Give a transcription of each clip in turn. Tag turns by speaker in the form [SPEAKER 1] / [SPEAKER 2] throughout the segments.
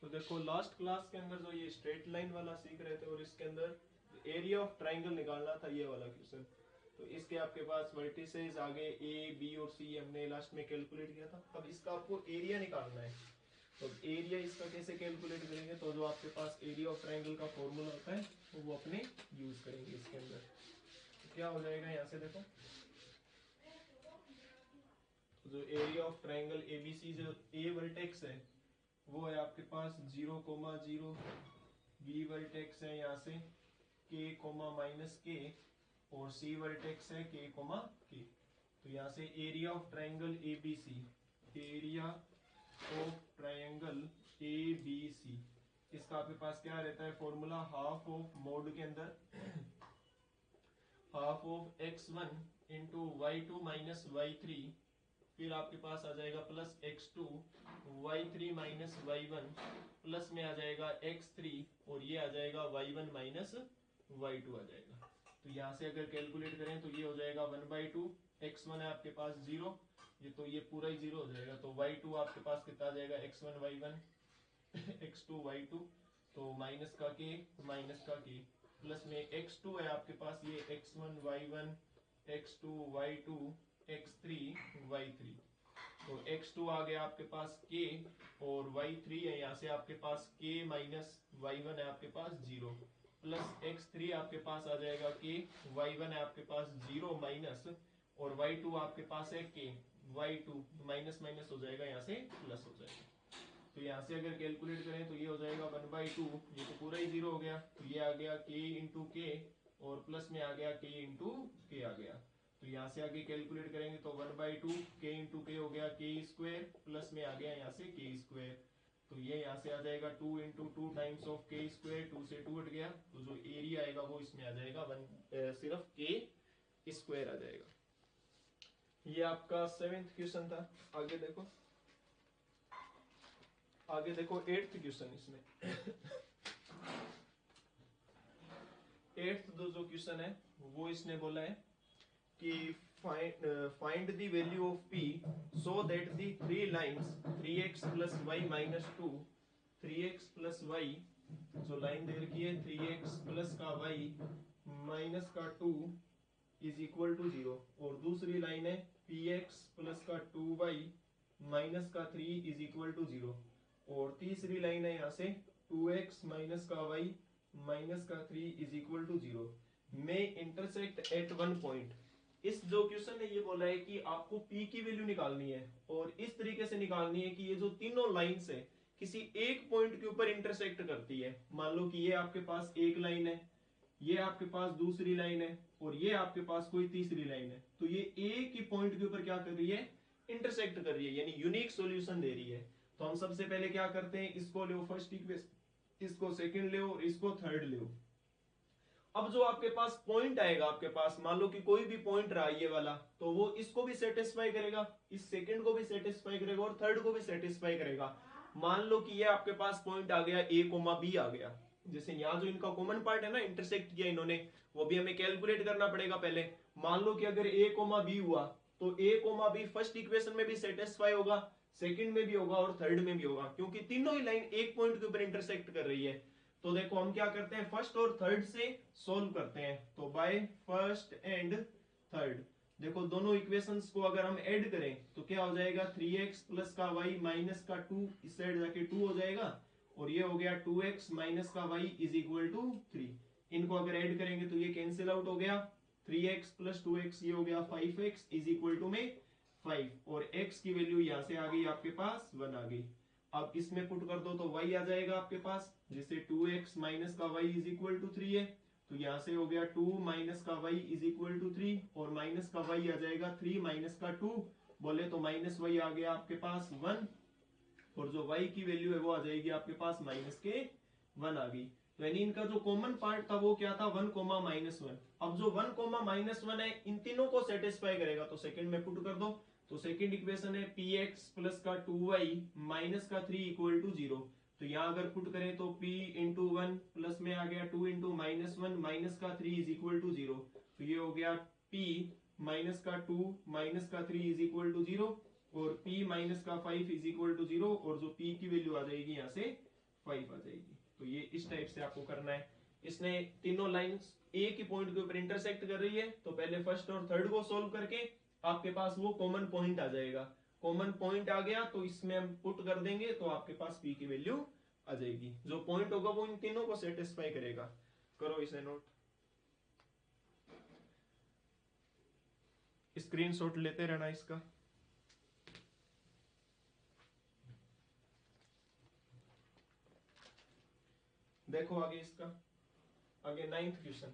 [SPEAKER 1] तो देखो last class के अंदर जो ये स्ट्रेट लाइन वाला सीख रहे थे और इसके अंदर एरिया ऑफ ट्राइंगल निकालना था, ये वाला क्वेश्चन। तो इसके आपके पास वर्टिसेस आगे ए बी और सी हमने लास्ट में कैलकुलेट किया था। अब इसका आपको एरिया निकालना है। तो एरिया इसका कैसे कैलकुलेट करेंगे, तो जो आपके पास एरिया ऑफ ट्राइंगल का फॉर्मूला होता है तो वो अपने यूज करेंगे इसके अंदर। तो क्या हो जाएगा यहाँ से देखो, तो जो एरिया ऑफ ट्राइंगल एबीसी, जो ए वर्टेक्स है वो है आपके पास 0,0, बी वर्टेक्स है यहाँ से k, माइनस के, और सी वर्टेक्स है k, k। तो यहाँ से area of triangle ABC, area of triangle ABC, इसका आपके पास क्या रहता है फॉर्मूला, हाफ ऑफ मोड के अंदर half of x1 into y2 minus y3, फिर आपके पास आ जाएगा plus x2, y3 minus y1, plus में आ जाएगा x3, और ये आ जाएगा y1 माइनस y2 आ जाएगा। तो यहाँ से अगर कैलकुलेट करें तो ये हो जाएगा 1/2, x1 है आपके पास 0, ये तो ये पूरा ही 0 हो जाएगा। तो y2 आपके पास कितना आ जाएगा, x1 y1 x2 y2, तो माइनस का k, माइनस का k, प्लस में x2 है आपके पास ये x1 y1 x2 y2 x3 y3। तो x2 आ गया आपके पास k, और y3 है यहाँ से आपके पास k माइनस y1 है आपके पास 0, प्लस x3 आपके पास आ जाएगा k, y1 है आपके पास 0 माइनस, और y2 आपके पास है k, y2 माइनस माइनस हो जाएगा यहाँ से प्लस हो जाएगा। तो यहाँ से अगर कैलकुलेट करें तो ये हो जाएगा 1/2, ये तो पूरा ही 0 हो गया, तो ये आ गया k इंटू के, और प्लस में आ गया k इंटू के आ गया। तो यहाँ से आगे कैलकुलेट करेंगे तो 1/2 k इंटू के हो गया k स्क्वायर, प्लस में आ गया यहाँ से k स्क्वायर। तो ये यहाँ से आ जाएगा 2 into 2 times of k square, 2 से 2 हट गया, तो जो एरिया आएगा वो इसमें आ जाएगा सिर्फ k स्क्वायर आ जाएगा। ये आपका 7th क्वेश्चन था। आगे देखो, आगे देखो 8th क्वेश्चन। इसमें 8th जो क्वेश्चन है वो इसने बोला है कि find the value of p so that the three lines 3x plus y minus 2, 3x plus y, जो लाइन दे रखी है 3x प्लस का y माइनस का 2 इज इक्वल टू 0, और दूसरी लाइन है px प्लस का 2y माइनस का 3 इज इक्वल टू 0, और तीसरी लाइन है यहाँ से 2x माइनस का y माइनस का 3 इज इक्वल टू 0 में इंटरसेक्ट एट वन पॉइंट। इस जो क्वेश्चन ने ये बोला है कि आपको p की वैल्यू निकालनी है, और इस तरीके से निकालनी है कि ये जो तीनों लाइंस है किसी एक पॉइंट के ऊपर इंटरसेक्ट करती है। मान लो कि ये आपके पास एक लाइन है, ये आपके पास दूसरी लाइन है, और ये आपके पास कोई तीसरी लाइन है, तो ये एक ही पॉइंट के ऊपर क्या कर रही है, इंटरसेक्ट कर रही है, यानी यूनिक सॉल्यूशन दे रही है। तो हम सबसे पहले क्या करते हैं, इसको लो फर्स्ट इक्वेशन, इसको सेकंड ले और इसको थर्ड ले। अब जो आपके पास पॉइंट आएगा, आपके पास मान लो कि कोई भी पॉइंट रहा ये वाला, तो वो इसको भी सेटिस्फाई करेगा, इस सेकंड को भी सेटिस्फाई करेगा, और थर्ड को भी सेटिस्फाई करेगा। मान लो कि ये आपके पास पॉइंट आ गया a, b आ गया। जैसे यहाँ जो इनका कॉमन पार्ट है ना, इंटरसेक्ट किया इन्होंने, वो भी हमें कैलकुलेट करना पड़ेगा पहले। मान लो कि अगर a, b हुआ, तो a, b फर्स्ट इक्वेशन में भी सेटिस्फाई होगा, सेकंड में भी होगा, और थर्ड में भी होगा, क्योंकि तीनों ही लाइन एक पॉइंट के ऊपर इंटरसेक्ट कर रही है। तो देखो हम क्या करते हैं, फर्स्ट और थर्ड से सोल्व करते हैं। तो बाय फर्स्ट एंड थर्ड, देखो दोनों इक्वेशंस को अगर हम ऐड करें तो क्या हो जाएगा, 3x प्लस का y माइनस का 2, इस साइड जाके 2 हो जाएगा, और ये हो गया 2x माइनस का y इज इक्वल टू 3। इनको अगर ऐड करेंगे तो ये कैंसिल आउट हो गया, 3x प्लस 2x ये हो गया 5x इज इक्वल टू में 5, और x की वैल्यू यहां से आ गई आपके पास 1 आ गई। अब इसमें पुट कर दो तो y आ जाएगा आपके पास, जिससे 2x माइनस का y इज इक्वल टू 3 है, तो यहां से हो गया 2 माइनस का y इज इक्वल टू 3, और माइनस का y आ जाएगा 3 माइनस का 2, बोले तो माइनस y आ गया आपके पास 1, और जो y की वैल्यू है वो आ जाएगी आपके पास माइनस के 1 आ गई। तो यानी इनका जो कॉमन पार्ट था वो क्या था, 1, -1। अब जो 1, -1 है इन तीनों को सेटिस्फाई करेगा, तो सेकंड में पुट कर दो। तो सेकंड इक्वेशन है px प्लस का 2y माइनस का 3 इक्वल टू 0। तो यहां अगर पुट करें तो p इंटू 1 प्लस में आ गया 2 इंटू -1 माइनस का 3 इज इक्वल टू 0। तो ये हो गया p माइनस का 2 माइनस का 3 इज इक्वल टू 0, और p माइनस का 5 इज इक्वल टू 0, और जो p की वैल्यू आ जाएगी यहाँ से 5 आ जाएगी। तो ये इस टाइप से आपको करना है। इसने तीनों लाइंस एक ही पॉइंट के ऊपर इंटरसेक्ट कर रही है, तो पहले फर्स्ट और थर्ड को सोल्व करके आपके पास वो कॉमन पॉइंट आ जाएगा। कॉमन पॉइंट आ गया तो इसमें हम पुट कर देंगे, तो आपके पास p की वैल्यू आ जाएगी। जो पॉइंट होगा वो इन तीनों को सेटिस्फाई करेगा। करो इसे नोट, स्क्रीनशॉट लेते रहना इसका। देखो आगे इसका, आगे 9th क्वेश्चन।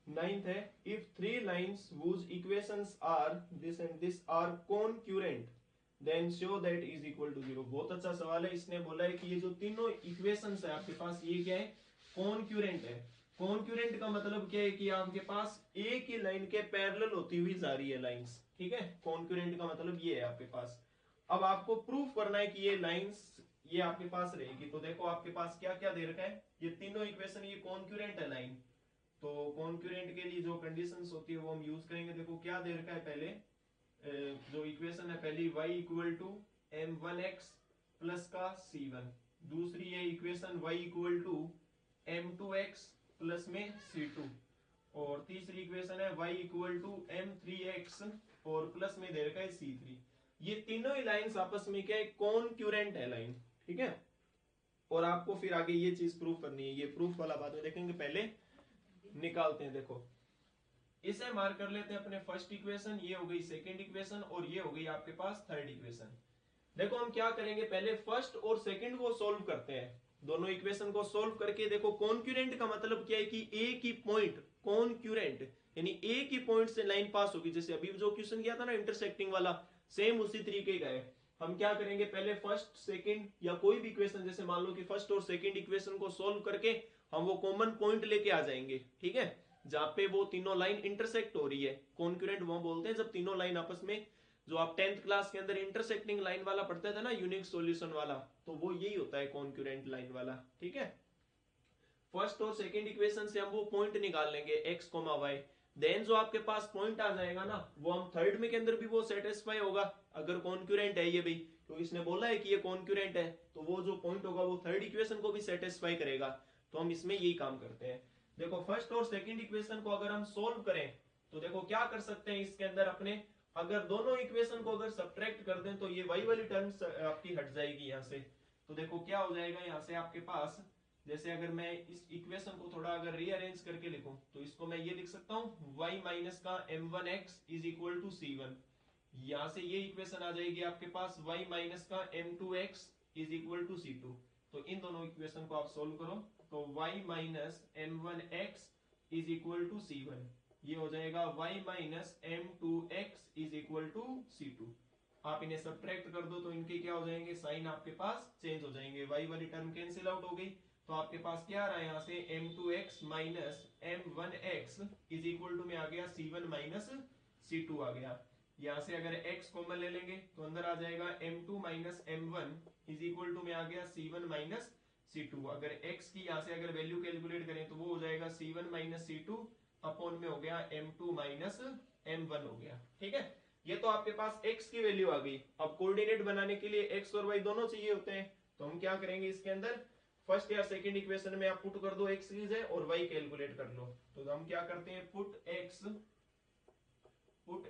[SPEAKER 1] नाइन्थ है, if three lines whose equations are this and this are concurrent then show that is equal to 0। बहुत अच्छा सवाल है। इसने बोला है कि ये जो तीनों इक्वेशंस है आपके पास, ये क्या है, कॉन्क्यूरेंट है। कॉन्क्यूरेंट का मतलब क्या है कि आपके पास एक ही लाइन के पैरेलल होती हुई जा रही है लाइंस, ठीक है। कॉन्क्यूरेंट का मतलब ये है आपके पास। अब आपको प्रूफ करना है कि ये लाइंस ये आपके पास रहेगी। तो देखो आपके पास क्या क्या दे रखा है, ये तीनों इक्वेशन ये कॉन्क्यूरेंट है लाइन। तो कॉन्क्यूरेंट के लिए जो कंडीशंस होती है वो हम यूज करेंगे। देखो क्या दे रखा है, पहले जो इक्वेशन है पहली y equal to m1x plus का c1, दूसरी है equation y equal to m2x plus में c2, और तीसरी इक्वेशन है y इक्वल टू m3x और प्लस में दे रखा है c3। ये तीनों ही लाइंस आपस में क्या है, कॉन्क्यूरेंट है लाइन, ठीक है। और आपको फिर आगे ये चीज प्रूफ करनी है, ये प्रूफ वाला बाद में देखेंगे, पहले निकालते हैं। देखो इसे मार्क कर लेते हैं अपने फर्स्ट इक्वेशन, ये हो गई सेकंड इक्वेशन और ये हो गई आपके पास थर्ड इक्वेशन। देखो हम क्या करेंगे, पहले फर्स्ट और सेकंड को सोल्व करते हैं। दोनों इक्वेशन को सोल्व करके देखो कॉन्क्यूरेंट का मतलब क्या है कि एक ही पॉइंट, कॉन्क्यूरेंट यानी एक ही पॉइंट से लाइन पास होगी। जैसे अभी जो क्वेश्चन किया था ना इंटरसेक्टिंग वाला, सेम उसी तरीके का है। हम क्या करेंगे, पहले फर्स्ट सेकंड या कोई भी इक्वेशन, जैसे मान लो कि फर्स्ट और सेकंड इक्वेशन को सोल्व करके हम वो कॉमन पॉइंट लेके आ जाएंगे, ठीक है, जहां पे वो तीनों लाइन इंटरसेक्ट हो रही है। कॉन्क्यूरेंट वो बोलते हैं जब तीनों लाइन आपस में, जो आप 10th क्लास के अंदर इंटरसेक्टिंग लाइन वाला पढ़ते थे ना, यूनिक सॉल्यूशन वाला, तो वो यही होता है कॉन्क्यूरेंट लाइन वाला, ठीक है। फर्स्ट और सेकंड इक्वेशन से हम वो पॉइंट निकाल लेंगे x, y। देन जो आपके पास पॉइंट आ जाएगा ना, वो हम थर्ड में के अंदर भी वो सेटिस्फाई होगा अगर कॉन्क्यूरेंट है ये भी, क्योंकि इसने बोला है कि ये कॉन्क्यूरेंट है, तो वो जो पॉइंट होगा वो थर्ड इक्वेशन को भी सेटिस्फाई करेगा। तो हम इसमें यही काम करते हैं। देखो फर्स्ट और सेकंड इक्वेशन को अगर हम सोल्व करें तो देखो क्या कर सकते हैं इसके अंदर अपने, अगर दोनों इक्वेशन को अगर सब्ट्रैक्ट कर दें तो ये y वाली टर्म्स आपकी हट जाएगी यहाँ से। तो देखो क्या हो जाएगा यहाँ से आपके पास, जैसे अगर मैं इस इक्वेशन को थोड़ा अगर रीअरेंज करके लिखूं तो इसको मैं ये लिख सकता हूं y माइनस का m1x is equal to c1। यहां से ये इक्वेशन आ जाएगी आपके पास y माइनस का m2x is equal to c2। तो इन दोनों इक्वेशन को आप सोल्व करो तो y minus m1x is equal to c1, ये हो जाएगा y minus m2x is equal to c2। आप इन्हें सब्ट्रैक्ट कर दो तो इनके क्या हो जाएंगे, साइन आपके पास चेंज हो जाएंगे, y वाली टर्म कैंसिल आउट हो गई। तो आपके पास क्या आ रहा है यहाँ से m2x minus m1x is equal to में आ गया c1 माइनस c2 आ गया। यहाँ से अगर x कॉमन ले लेंगे तो अंदर आ जाएगा m2 minus m1 is equal to में आ गया c1 माइनस c2। अगर x की यहाँ से अगर वैल्यू कैलकुलेट करें तो वो हो जाएगा c1 माइनस c2 अपॉन में हो गया m2 माइनस m1 हो गया, ठीक है। ये तो आपके पास x की वैल्यू आ गई। अब कोऑर्डिनेट बनाने के लिए x और y दोनों चाहिए होते हैं, तो हम क्या करेंगे इसके अंदर, फर्स्ट या सेकंड इक्वेशन में आप पुट कर दो x की जगह और y कैलकुलेट कर लो। तो हम क्या करते हैं, put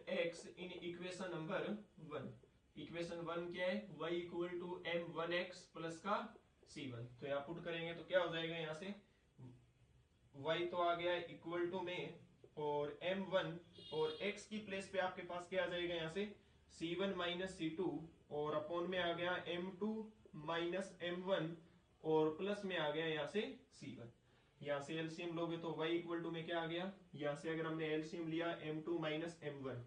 [SPEAKER 1] x in equation number 1। Equation 1 क्या है, y equal to m1x plus का c1। तो यहाँ पुट करेंगे तो क्या हो जाएगा, यहाँ से y तो आ गया इक्वल टू में और m1 और x की प्लेस पे आपके पास क्या आ जाएगा, यहाँ से c1 माइनस c2 और अपॉन में आ गया m2 माइनस m1 और प्लस में आ गया यहाँ से c1। यहाँ से एलसीएम लोगे तो y इक्वल टू में क्या आ गया, यहाँ से अगर हमने एलसीएम लिया m2 माइनस m1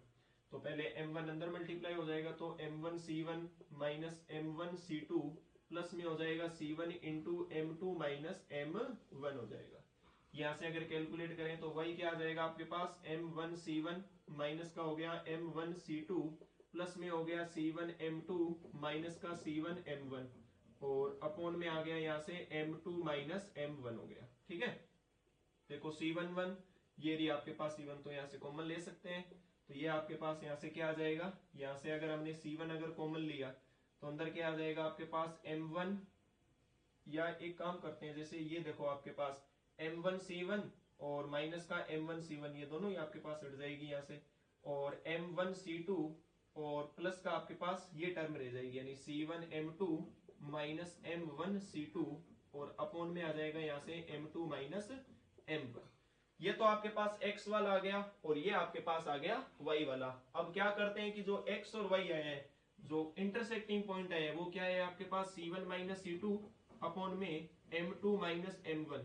[SPEAKER 1] तो पहले m1 अंदर मल्टीप्लाई हो जाएगा तो m1 c1 minus m1 c2 plus में हो जाएगा c1 into m2 minus m1 हो जाएगा। यहाँ से अगर कैलकुलेट करें तो y क्या आ जाएगा आपके पास, m1 c1 माइनस का हो गया m1 c2 प्लस में हो गया c1 m2 माइनस का c1 m1 और अपॉन में आ गया यहाँ से m2 माइनस m1 हो गया, ठीक है। देखो c11 ये रही आपके पास C1, तो यहाँ से कॉमन ले सकते हैं। तो ये आपके पास यहाँ से क्या आ जाएगा, यहाँ से अगर हमने C1 अगर कॉमन लिया तो अंदर क्या आ जाएगा आपके पास M1, या एक काम करते हैं, जैसे ये देखो आपके पास M1C1 और माइनस का M1C1, ये दोनों ही आपके पास हट जाएगी यहाँ से, और M1C2 और प्लस का आपके पास ये टर्म रह जाएगी, यानी C1M2 माइनस M1C2 और अपॉन में आ जाएगा यहाँ से M2 माइनस M1। ये तो आपके पास x वाला आ गया और ये आपके पास आ गया y वाला। अब क्या करते हैं कि जो x और y आए हैं, जो इंटरसेक्टिंग पॉइंट है वो क्या है आपके पास C1 माइनस C2 अपॉन में M2 माइनस M1,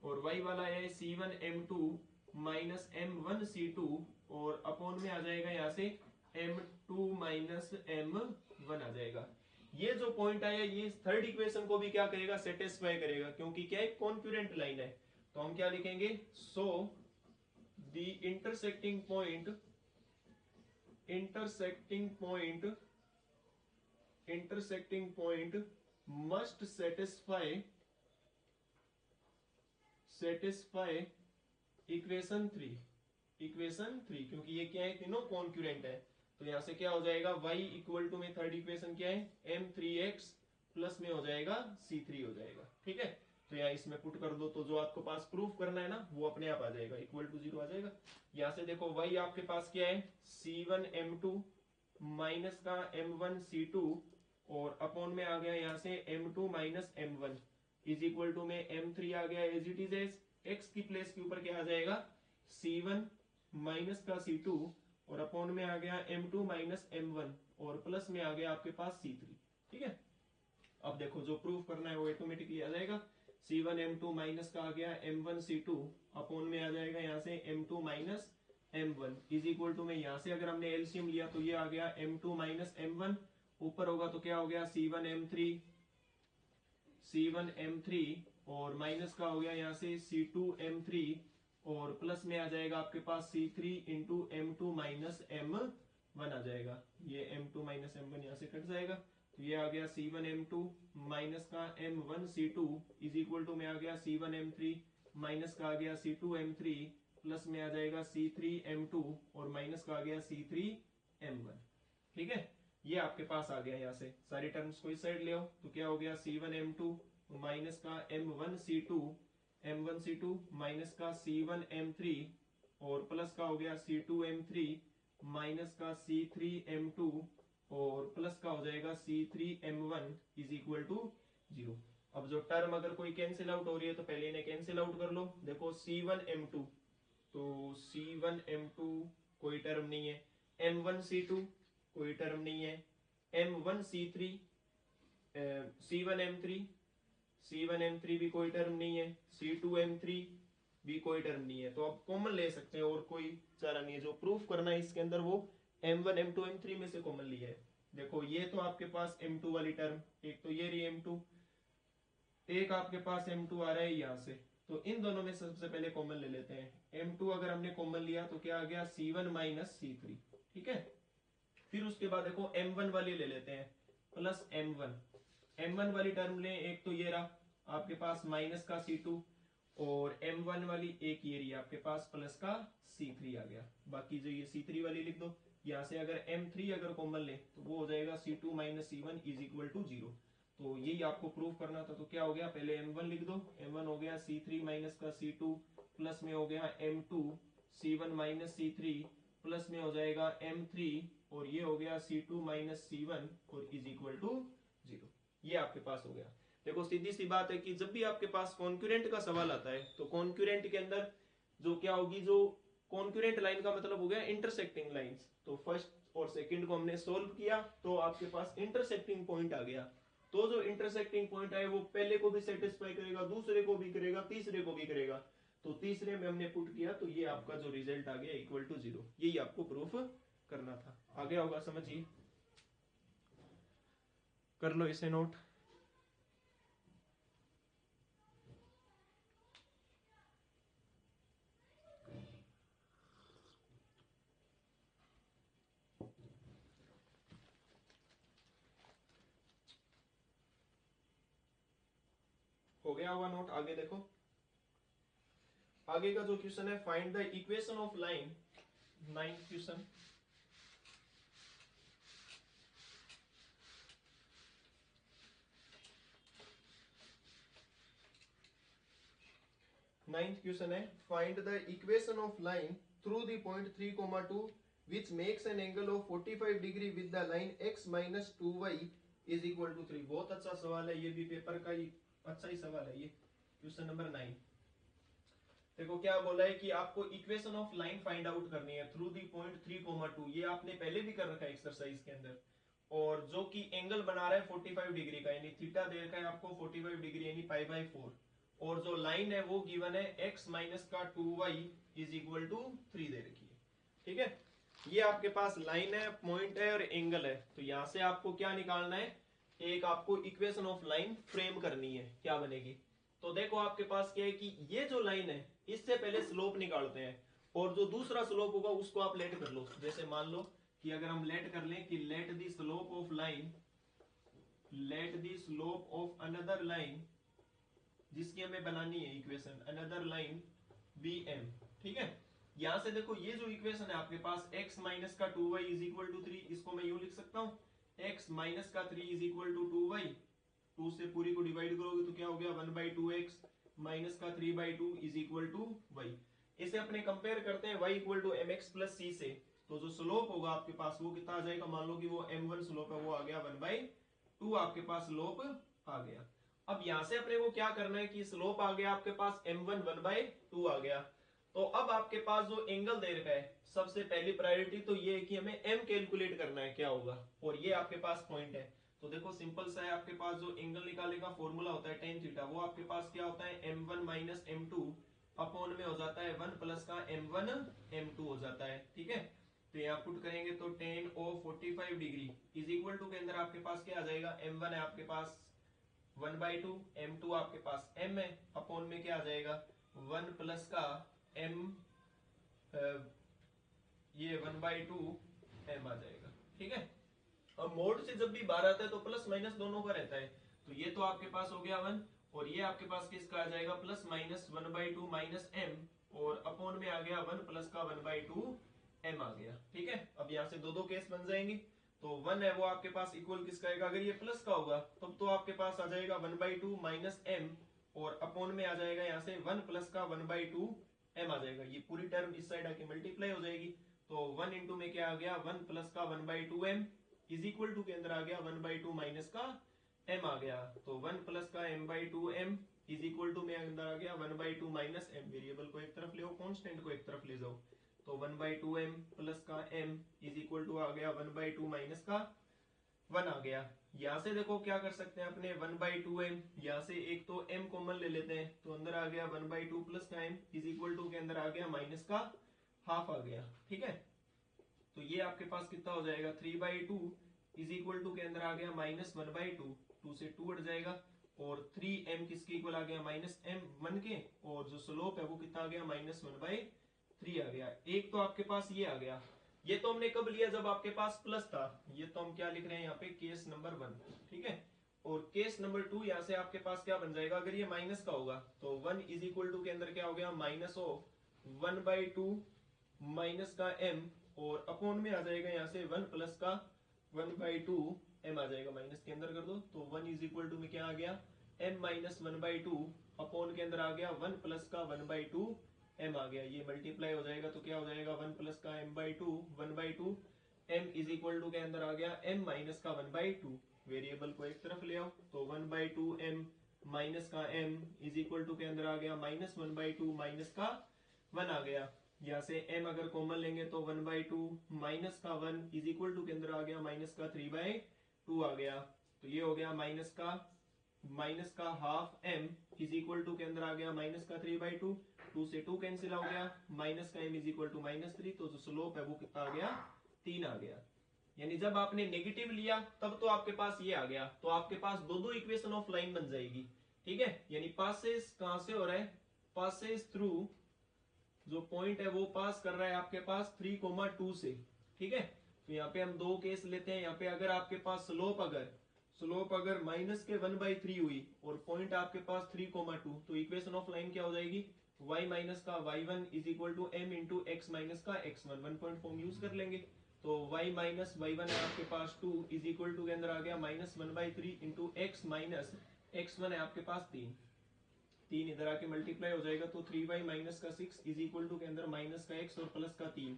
[SPEAKER 1] और y वाला है C1M2 माइनस M1C2 और अपॉन में आ जाएगा यहाँ से M2 माइनस M1 आ जाएगा। ये जो पॉइंट आया ये थर्ड इक्वेशन को भी क्या करेगा, सेटिस्फाई करेगा, क्योंकि क्या है कॉन्क्यूरेंट लाइन है। तो हम क्या लिखेंगे, so the intersecting point must satisfy equation 3, क्योंकि ये क्या है, तीनों कॉन्क्यूरेंट है। तो यहां से क्या हो जाएगा, y इक्वल टू में थर्ड इक्वेशन क्या है, M3x प्लस में हो जाएगा C3 हो जाएगा। ठीक है, तो यहाँ इसमें पुट कर दो, तो जो आपको पास प्रूफ करना है ना वो अपने आप आ जाएगा, इक्वल टू 0 आ जाएगा। यहाँ से देखो y आपके पास क्या है, C1M2 माइनस का M1C2 और अपॉन में आ गया यहाँ से M2 minus M1 is equal to में M3 आ गया as it is as, x की प्लेस के ऊपर क्या आ जाएगा, C1 माइनस का C2 और अपॉन में आ गया M2 माइनस M1 और प्लस में आ गया आपके पास C3। ठीक है, अब देखो जो प्रूफ करना है वो ऑटोमेटिकली आ जाएगा। C1M2 माइनस का आ गया M1C2 अपॉन में आ जाएगा यहाँ से M2 minus M1 is equal to में यहाँ से अगर हमने एलसीएम लिया तो ये आ गया M2 माइनस M1, ऊपर होगा तो क्या हो गया C1M3 और माइनस का हो गया यहाँ से C2M3 और प्लस में आ जाएगा आपके पास C3 into M2 minus M1 आ जाएगा। ये M2 माइनस M1 यहाँ से कट जाएगा, तो ये आ गया C1M2 माइनस का M1C2 इज इक्वल टू में आ गया C1M3 माइनस का आ गया C2M3 प्लस में आ जाएगा C3M2 और माइनस का आ गया C3M1। ठीक है, ये आपके पास आ गया, यहाँ से सारी टर्म्स को इस साइड ले आओ, तो क्या हो गया C1M2 माइनस का M1C2 माइनस का C1M3 और प्लस का हो गया C2M3 माइनस का C3M2 और प्लस का हो जाएगा C3M1 इज इक्वल टू 0। अब जो टर्म अगर कोई कैंसिल आउट हो रही है तो पहले इन्हें कैंसिल आउट कर लो। देखो C1M2, तो C1M2 कोई टर्म नहीं है, M1C2 कोई टर्म नहीं है, M1C3 C1M3 भी कोई टर्म नहीं है, C2M3 भी कोई टर्म नहीं है। तो आप कॉमन ले सकते हैं और कोई चारा नहीं है। जो प्रूफ करना है इसके अंदर वो M1 M2 M3 में से कॉमन लिया है। देखो ये तो आपके पास M2 वाली टर्म, एक तो ये रही M2, एक आपके पास M2 आ रहा है यहाँ से, तो इन दोनों में सबसे पहले कॉमन ले लेते हैं। M2 अगर हमने कॉमन लिया तो क्या आ गया C1 माइनस C3। ठीक है, फिर उसके बाद देखो M1 वाली ले लेते हैं प्लस M1 वाली टर्म ले, एक तो ये रहा आपके पास माइनस का C2 और M1 वाली एक ये रही आपके पास प्लस का C3 आ गया। बाकी जो ये C3 वाली लिख दो, यहाँ से अगर M3 अगर कॉमन ले तो वो हो जाएगा C2 minus C1 is equal to 0। तो यही आपको प्रूफ करना था। तो क्या हो गया, पहले M1 लिख दो, M1 हो गया C3 माइनस का C2 प्लस में हो गया M2 C1 minus C3 plus में हो जाएगा M3 और ये हो गया C2 माइनस C1 और इज इक्वल टू 0। ये आपके पास हो गया। देखो सीधी सी बात है कि जब भी आपके पास कॉन्क्यूरेंट का सवाल आता है तो कॉन्क्यूरेंट के अंदर जो क्या होगी, जो कॉन्क्यूरेंट लाइन का मतलब हो गया इंटरसेक्टिंग लाइंस। तो फर्स्ट और सेकंड को हमने सोल्व किया तो आपके पास इंटरसेक्टिंग पॉइंट आ गया। तो जो इंटरसेक्टिंग पॉइंट आए वो पहले को भी सेटिस्फाई करेगा, दूसरे को भी करेगा, तीसरे को भी करेगा। तो तीसरे में हमने पुट किया तो ये आपका जो रिजल्ट आ गया इक्वल टू 0। यही आपको प्रूफ करना था। आ गया होगा समझिए, कर लो इसे नोट। हो गया होगा नोट, आगे देखो। आगे का जो क्वेश्चन है, find the equation of line, 9th क्वेश्चन। नाइन्थ क्वेश्चन है, find the equation of line through the point 3,2 which makes an angle of 45 degree with the line x minus 2y is equal to 3। बहुत अच्छा सवाल है, ये भी paper का ही अच्छा ही सवाल है ये, क्वेश्चन नंबर 9। देखो क्या बोला है कि आपको equation of line find out करनी है थ्रू दी पॉइंट 3,2। ये आपने पहले भी कर रखा है एक्सरसाइज के अंदर, और जो कि एंगल बना रहा है 45 डिग्री का, यानी थीटा दे रखा है आपको 45 डिग्री यानी π/4, और जो लाइन है वो गिवन है x माइनस का 2y इज इक्वल टू 3 दे रखी है। ठीक है, ये आपके पास लाइन है, पॉइंट है और एंगल है। तो यहां से आपको क्या निकालना है, एक आपको इक्वेशन ऑफ लाइन फ्रेम करनी है। क्या बनेगी, तो देखो आपके पास क्या है कि ये जो लाइन है इससे पहले स्लोप निकालते हैं, और जो दूसरा स्लोप होगा उसको आप लेट कर लो। जैसे मान लो कि अगर हम लेट कर लें कि let the slope of line, let the slope of another line, जिसकी हमें बनानी है equation, another line be m. ठीक है, यहां से देखो ये जो इक्वेशन है आपके पास x माइनस का 2y इज इक्वल टू 3, इसको मैं यूं लिख सकता हूं, x माइनस का 3 इज इक्वल टू 2y, 2 से पूरी को डिवाइड करोगे तो क्या हो गया 1/2x माइनस का 3/2 इज इक्वल टू y। इसे अपने कंपेयर करते हैं y equal to mx plus c से, तो जो स्लोप होगा आपके पास वो कितना आ जाएगा, मान लो कि वो m1 स्लोप है, वो आ गया 1/2 आपके पास स्लोप आ गया। अब यहां से अपने को क्या करना है कि स्लोप आ गया आपके पास m1 1/2 आ गया, तो अब आपके पास जो एंगल दे रखा है, सबसे पहली प्रायोरिटी तो ये है कि हमें m कैलकुलेट करना है क्या होगा, और ये आपके पास पॉइंट है। तो देखो सिंपल सा है, आपके पास जो एंगल निकालने का फॉर्मूला होता है tan थीटा, वो आपके पास क्या होता है m1 माइनस m2 अपॉन में हो जाता है 1 प्लस का m1 m2 हो जाता है। ठीक है, तो यहाँ पुट करेंगे तो tan of 45 degree is equal to के अंदर आपके पास क्या आ जाएगा, m1 है आपके पास 1/2, m2 आपके पास m है, अपॉन में क्या आ जाएगा 1 प्लस का m, ये 1/2 m आ जाएगा। ठीक है, अब मोड से जब भी बाहर आता है तो प्लस माइनस दोनों का रहता है, तो ये तो आपके पास हो गया 1, और ये आपके पास किसका आ जाएगा प्लस माइनस 1/2 माइनस m, और अपॉन में आ गया 1 प्लस का 1/2 m आ गया। ठीक है, अब यहाँ से दो दो केस बन जाएंगे, तो 1 है वो आपके पास इक्वल किसका आएगा, अगर ये प्लस का होगा तब तो आपके पास आ जाएगा 1/2 माइनस m, और अपॉन में आ जाएगा यहाँ से 1 प्लस का 1/2 m आ जाएगा। ये पूरी टर्म इस साइड आके मल्टीप्लाई हो जाएगी, तो 1 इंटू में क्या आ गया 1 प्लस का 1/2 m इज इक्वल टू के अंदर आ गया 1/2 माइनस का m आ गया, तो 1 प्लस का m/2 m is equal to में अंदर आ गया 1/2 माइनस m। वेरिएबल को एक तरफ ले आओ, कांस्टेंट को एक तरफ ले जाओ, तो 1/2 m प्लस का m इज इक्वल टू आ गया 1/2 माइनस का 1 आ गया। यहां से देखो क्या कर सकते हैं अपने 1/2 m, यहां से एक तो m कॉमन ले लेते हैं, तो अंदर आ गया 1/2 प्लस का m इज इक्वल टू के अंदर आ गया माइनस का हाफ आ गया। ठीक है, तो ये आपके पास कितना हो जाएगा 3/2 इज इक्वल टू के अंदर आ गया माइनस 1/2, 2 से 2 हट जाएगा, और 3m किसके इक्वल आ गया माइनस m1 के, और जो स्लोप है वो कितना आ गया माइनस 1/3 आ गया। एक तो आपके पास ये आ गया, ये तो हमने कब लिया जब आपके पास प्लस था, ये तो हम क्या लिख रहे हैं यहाँ पे केस नंबर 1। ठीक है, और केस नंबर 2 यहाँ से आपके पास क्या बन जाएगा, अगर ये माइनस का होगा तो 1 इज इक्वल टू के अंदर क्या हो गया माइनस ऑफ 1/2 माइनस का m, और अपॉन में आ जाएगा यहाँ से 1 प्लस का 1/2 m आ जाएगा, माइनस के अंदर कर दो, तो 1 इज इक्वल टू में क्या आ गया m माइनस 1/2 अपॉन के अंदर आ गया 1 प्लस का 1/2 m आ गया। ये मल्टीप्लाई हो जाएगा तो क्या हो जाएगा 1 प्लस का m/2 1/2 m is equal to के अंदर आ गया m माइनस का 1/2। वेरिएबल को एक तरफ ले आओ, तो 1/2 m माइनस का m इज इक्वल टू के अंदर आ गया माइनस 1/2 माइनस का 1 आ गया। यहाँ से m अगर कॉमन लेंगे तो 1/2 माइनस का 1 इज इक्वल टू के अंदर आ गया माइनस का 3/2 आ गया, तो ये हो गया माइनस का half m is equal to के अंदर आ गया माइनस का 3/2, 2 से 2 कैंसिल हो गया, माइनस का m इज इक्वल टू -3, तो जो स्लोप है वो कितना आ गया 3 आ गया। यानी जब आपने नेगेटिव लिया तब तो आपके पास ये आ गया, तो आपके पास दो दो इक्वेशन ऑफ लाइन बन जाएगी। ठीक है, यानी पासेस कहां से हो रहा है, पासेस थ्रू, जो पॉइंट है वो पास कर रहा है आपके पास 3,2 से। ठीक है, तो यहाँ पे हम दो केस लेते हैं। यहाँ पे अगर आपके पास स्लोप अगर माइनस के 1/3 हुई और पॉइंट आपके पास 3,2, तो इक्वेशन ऑफ लाइन क्या हो जाएगी y माइनस का y1 is equal to m into x minus का x1, 1 पॉइंट फॉर्म यूज कर लेंगे। तो y माइनस y1 है आपके पास 2 इज इक्वल टू के अंदर आ गया -1/3 इंटू एक्स माइनस x1 है आपके पास 3, 3 इधर आके मल्टीप्लाई हो जाएगा तो 3y माइनस का 6 इज इक्वल टू के अंदर माइनस का x और प्लस का 3,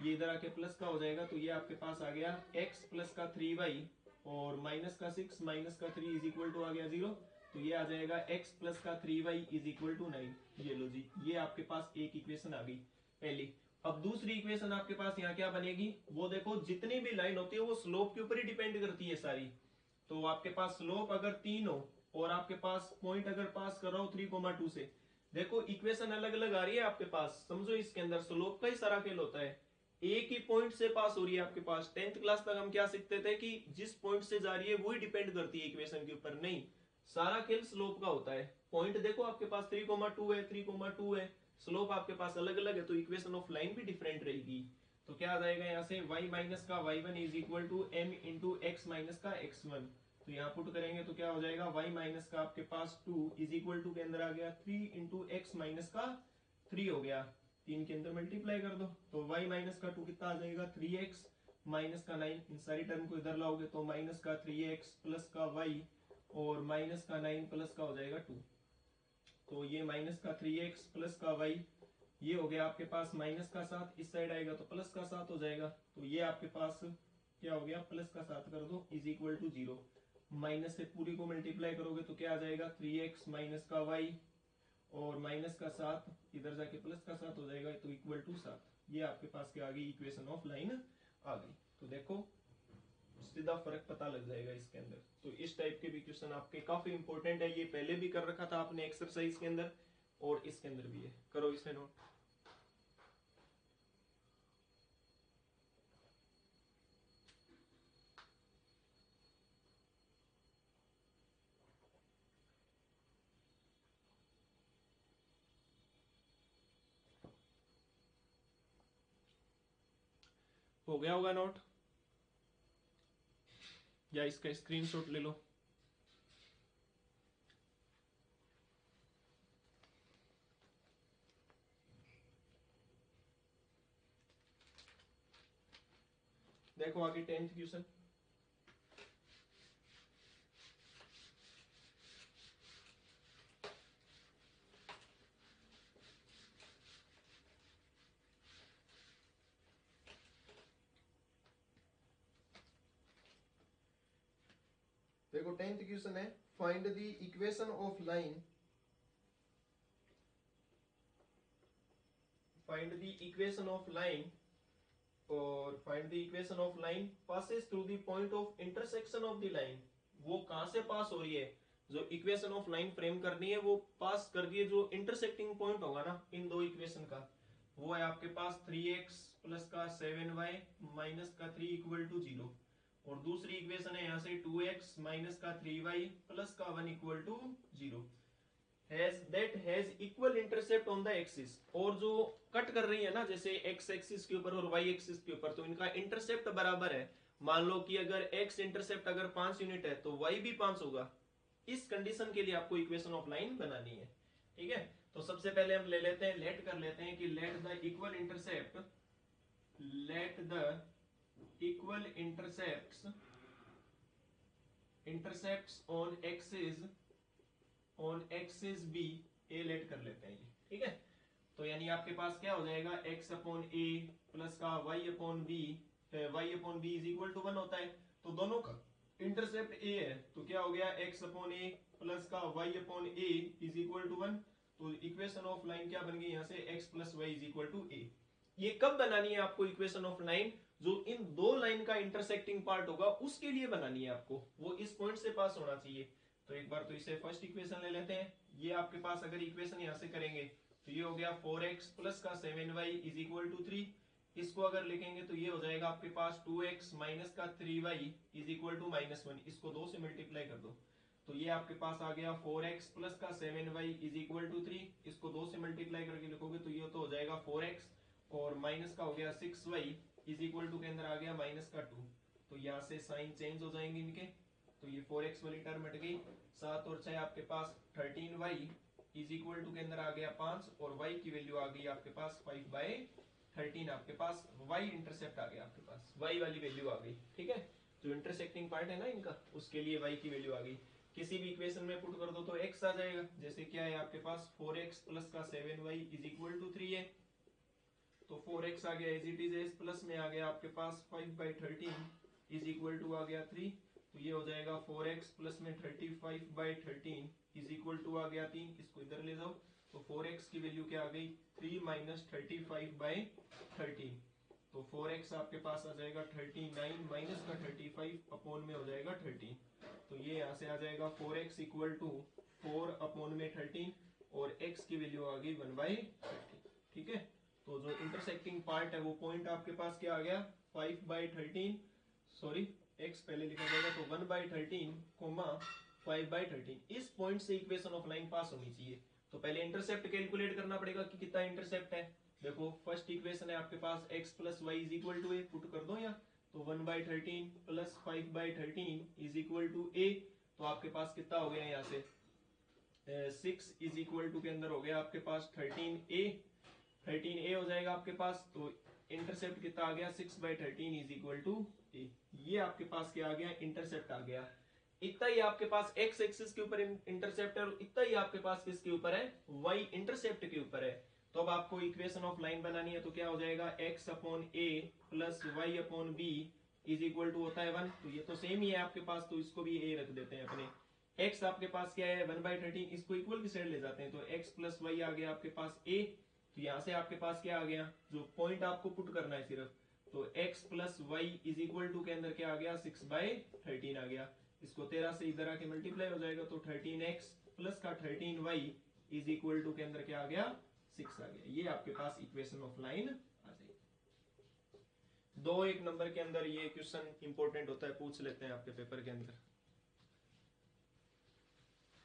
[SPEAKER 1] ये इधर आके प्लस का हो जाएगा। तो ये आपके पास आ गया x प्लस का 3y और माइनस का 6 माइनस का 3 इज इक्वल टू आ गया 0। तो ये आ जाएगा x प्लस का 3y इज इक्वल टू 9। ये लो जी, ये आपके पास एक इक्वेशन आ गई पहली। अब दूसरी इक्वेशन आपके पास यहाँ क्या बनेगी, वो देखो जितनी भी लाइन होती है वो स्लोप के ऊपर ही डिपेंड करती है सारी। तो आपके पास स्लोप अगर 3 हो और आपके पास पॉइंट अगर पास कर रहा हो 3,2 से, देखो इक्वेशन अलग अलग आ रही है आपके पास, समझो इसके अंदर स्लोप का ही सारा खेल होता है। एक ही पॉइंट से पास हो रही है आपके पास। 10th क्लास तक हम क्या सीखते थे कि जिस पॉइंट से जा रही है वही डिपेंड करती है इक्वेशन के ऊपर, नहीं, सारा खेल स्लोप का होता है। पॉइंट देखो आपके पास 3,2 है, 3,2 है, स्लोप आपके पास अलग अलग है तो इक्वेशन ऑफ लाइन भी डिफरेंट रहेगी। तो क्या आ जाएगा यहाँ से y माइनस का y1 is equal to m into x minus का x1। तो यहाँ पुट करेंगे तो क्या हो जाएगा, y माइनस का आपके पास 2 इज इक्वल टू के अंदर आ गया 3 इंटू एक्स माइनस का 3 हो गया, 3 के अंदर मल्टीप्लाई कर दो तो y माइनस का 2 कितना आ जाएगा 3x माइनस का 9, इन सारी टर्म को इधर लाओगे तो माइनस का 3x प्लस का y और माइनस का 9 प्लस का हो जाएगा 2। तो ये माइनस का 3x प्लस का y, ये हो गया आपके पास माइनस का 7, इस साइड आएगा तो प्लस का 7 हो जाएगा। तो ये आपके पास क्या हो गया, प्लस का 7 कर दो इज इक्वल टू 0। माइनस से पूरी को मल्टीप्लाई करोगे तो क्या आ जाएगा 3x माइनस का y और माइनस का 7 इधर जाके प्लस का 7 हो जाएगा तो इक्वल टू 7। ये आपके पास क्या आ गई, इक्वेशन ऑफ लाइन आ गई। तो देखो सीधा फर्क पता लग जाएगा इसके अंदर। तो इस टाइप के भी क्वेश्चन आपके काफी इंपॉर्टेंट है, ये पहले भी कर रखा था आपने एक्सरसाइज के अंदर और इसके अंदर भी है, करो इसे नोट। हो गया होगा नोट, या इसका स्क्रीनशॉट ले लो। देखो आगे 10th क्वेश्चन। देखो 10th क्वेश्चन है, find the equation of line, find the equation of line और find the equation of line passes through the point of intersection of the line. वो कहां से पास हो रही है, जो इक्वेशन ऑफ लाइन फ्रेम करनी है वो पास कर रही है जो इंटरसेक्टिंग पॉइंट होगा ना इन दो इक्वेशन का, वो है आपके पास 3x प्लस का 7y माइनस का 3 इक्वल टू 0। और दूसरी इक्वेशन है यहाँ से 2x माइनस का 3y प्लस का 1 equal to 0 has equal intercept on the axis. और जो कट कर रही है ना जैसे x एक्सिस के ऊपर और y एक्सिस के ऊपर, तो इनका इंटरसेप्ट बराबर है। मान लो कि अगर x इंटरसेप्ट अगर 5 यूनिट है तो y भी 5 होगा। इस कंडीशन के लिए आपको इक्वेशन ऑफ लाइन बनानी है, ठीक है। तो सबसे पहले हम ले लेते हैं, लेट कर लेते हैं कि let the equal intercept, let the equal intercepts on axis be a let कर लेते हैं ये, ठीक है। तो यानी आपके पास क्या हो जाएगा x अपॉन ए प्लस का y upon b, y upon b is equal to 1 होता है। तो दोनों का इंटरसेप्ट a है तो क्या हो गया x अपॉन ए प्लस का y upon a is equal to 1। तो इक्वेशन ऑफ लाइन क्या बन गई यहाँ से x plus y is equal to a. ये कब बनानी है आपको इक्वेशन ऑफ लाइन, जो इन दो लाइन का इंटरसेक्टिंग पार्ट होगा उसके लिए बनानी है आपको, वो इस पॉइंट से पास होना चाहिए। तो एक बार तो इसे फर्स्ट इक्वेशन ले लेते हैं। ये आपके पास अगर इक्वेशन यहाँ से करेंगे तो ये हो गया 4x प्लस का 7y इज इक्वल टू 3। इसको अगर लिखेंगे तो ये हो जाएगा आपके पास 2x माइनस का 3y इज इक्वल टू -1। इसको 2 से मल्टीप्लाई कर दो तो ये आपके पास आ गया 4x प्लस का 7y इज इक्वल टू 3। इसको 2 से मल्टीप्लाई करके लिखोगे तो ये तो हो जाएगा 4x और माइनस का हो गया 6y इज इक्वल टू के अंदर आ गया माइनस का 2। तो यहाँ से साइन चेंज हो जाएंगे इनके, तो ये 4x वाली टर्म हट गई। 7 और 6 आपके पास 13y इज इक्वल टू के अंदर आ गया 5 और y की वैल्यू आ गई आपके पास 5/13। आपके पास y इंटरसेप्ट आ गया, आपके पास y वाली वैल्यू आ गई। ठीक है, जो इंटरसेक्टिंग पार्ट है ना इनका, उसके लिए y की वैल्यू आ गई। किसी भी इक्वेशन में पुट कर दो तो x आ जाएगा। जैसे क्या है आपके पास 4x प्लस का 7y इज इक्वल टू 3 है, तो 4x आ गया as it is as, plus में आ गया आपके पास 5/13 इज इक्वल टू आ गया 3, तो ये हो जाएगा 4x प्लस में 35/13 इज इक्वल टू आ गया 3। इसको इधर ले जाओ तो 4x की वैल्यू क्या आ गई 3 माइनस 35/13, तो 4x आपके पास आ जाएगा 39 माइनस का 35 अपॉन में हो जाएगा 13, तो ये यहाँ से आ जाएगा 4x इक्वल टू 4 अपॉन में 13 और x की वैल्यू आ गई 1/13। ठीक है, तो जो इंटरसेक्टिंग पार्ट है वो पॉइंट आपके पास क्या आ गया 5/13, सॉरी x पहले लिखा जाएगा, तो 1/13 कोमा 5/13। इस पॉइंट से इक्वेशन ऑफ लाइन पास होनी चाहिए। तो पहले इंटरसेप्ट कैलकुलेट करना पड़ेगा कि कितना इंटरसेप्ट है। देखो फर्स्ट इक्वेशन है आपके पास x plus y is equal to a, put कर दो यहाँ, तो 1/13 plus 5/13 is equal to a, तो आपके पास कितना हो गया यहाँ से 6 इज इक्वल टू के अंदर हो गया आपके पास 13a हो जाएगा आपके पास। तो इंटरसेप्ट कितना आ गया 6/13 इज इक्वल टू ए, ये आपके पास क्या आ गया इंटरसेप्ट आ गया। इतना ही आपके पास x एक्सिस के ऊपर इंटरसेप्ट है और इतना ही आपके पास किसके ऊपर है y इंटरसेप्ट के ऊपर है। तो अब आपको इक्वेशन ऑफ लाइन बनानी है, तो क्या हो जाएगा x upon a plus y upon b is equal to होता है 1, तो ये तो सेम ही है आपके पास, तो इसको भी a रख देते हैं अपने। x आपके पास क्या है 1/13, इसको इक्वल की साइड ले जाते हैं, तो x प्लस वाई आ गया आपके पास a, तो यहाँ से आपके पास क्या आ गया, जो पॉइंट आपको पुट करना है सिर्फ, तो x plus y is equal to के अंदर क्या आ गया 6/13 आ गया। इसको 13 से इधर आके मल्टीप्लाई हो जाएगा, तो 13x प्लस का 13y इज इक्वल टू के अंदर क्या आ गया 6 आ गया। ये आपके पास इक्वेशन ऑफ लाइन आ जाएगी। 2-1 नंबर के अंदर ये क्वेश्चन इंपॉर्टेंट होता है, पूछ लेते हैं आपके पेपर के अंदर,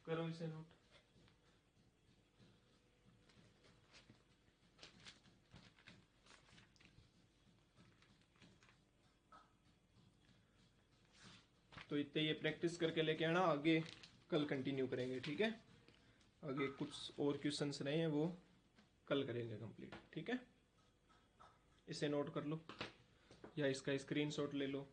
[SPEAKER 1] करो इसे नोट। तो इतने ये प्रैक्टिस करके लेके आना, आगे कल कंटिन्यू करेंगे। ठीक है, आगे कुछ और क्वेश्चंस रहे हैं वो कल करेंगे कंप्लीट। ठीक है, इसे नोट कर लो या इसका स्क्रीनशॉट ले लो।